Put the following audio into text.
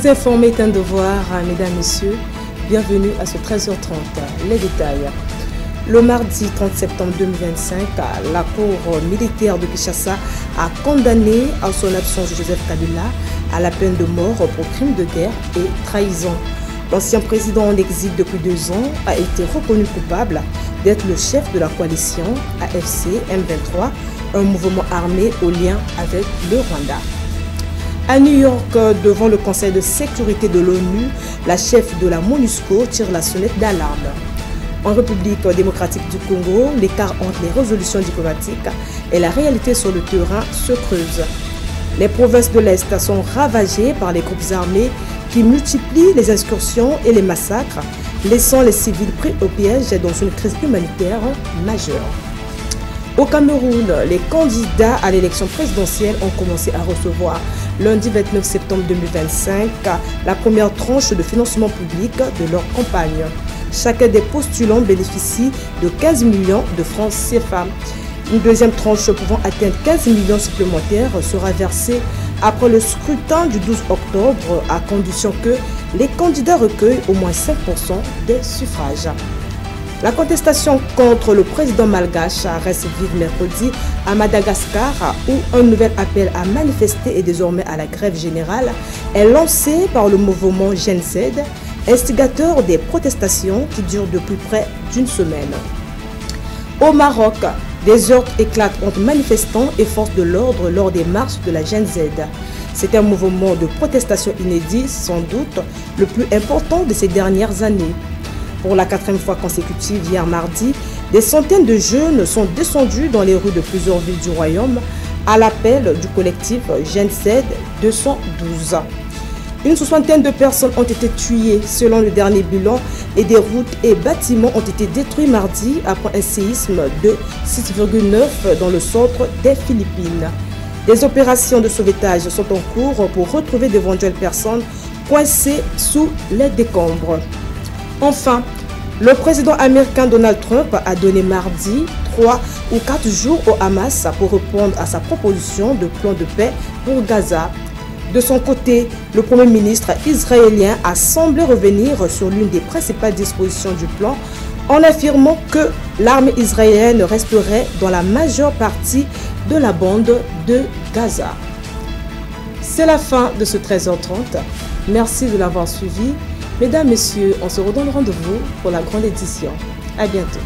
Vous informer est un devoir, mesdames, messieurs. Bienvenue à ce 13h30. Les détails. Le mardi 30 septembre 2025, la Cour militaire de Kinshasa a condamné à son absence Joseph Kabila à la peine de mort pour crime de guerre et trahison. L'ancien président en exil depuis 2 ans a été reconnu coupable d'être le chef de la coalition AFC M23, un mouvement armé au lien avec le Rwanda. À New York, devant le Conseil de sécurité de l'ONU, la chef de la MONUSCO tire la sonnette d'alarme. En République démocratique du Congo, l'écart entre les résolutions diplomatiques et la réalité sur le terrain se creuse. Les provinces de l'Est sont ravagées par les groupes armés qui multiplient les incursions et les massacres, laissant les civils pris au piège dans une crise humanitaire majeure. Au Cameroun, les candidats à l'élection présidentielle ont commencé à recevoir lundi 29 septembre 2025 la première tranche de financement public de leur campagne. Chacun des postulants bénéficie de 15 millions de francs CFA. Une deuxième tranche pouvant atteindre 15 millions supplémentaires sera versée après le scrutin du 12 octobre à condition que les candidats recueillent au moins 5% des suffrages. La contestation contre le président malgache reste vive mercredi à Madagascar où un nouvel appel à manifester et désormais à la grève générale est lancé par le mouvement Gen Z, instigateur des protestations qui durent depuis près d'une semaine. Au Maroc, des heurts éclatent entre manifestants et forces de l'ordre lors des marches de la Gen Z. C'est un mouvement de protestation inédit, sans doute le plus important de ces dernières années. Pour la 4e fois consécutive, hier mardi, des centaines de jeunes sont descendus dans les rues de plusieurs villes du royaume à l'appel du collectif Gen Z 212. Une soixantaine de personnes ont été tuées selon le dernier bilan et des routes et bâtiments ont été détruits mardi après un séisme de 6,9 dans le centre des Philippines. Des opérations de sauvetage sont en cours pour retrouver d'éventuelles personnes coincées sous les décombres. Enfin, le président américain Donald Trump a donné mardi 3 ou 4 jours au Hamas pour répondre à sa proposition de plan de paix pour Gaza. De son côté, le Premier ministre israélien a semblé revenir sur l'une des principales dispositions du plan en affirmant que l'armée israélienne resterait dans la majeure partie de la bande de Gaza. C'est la fin de ce 13h30. Merci de l'avoir suivi. Mesdames, Messieurs, on se redonne rendez-vous pour la grande édition. À bientôt.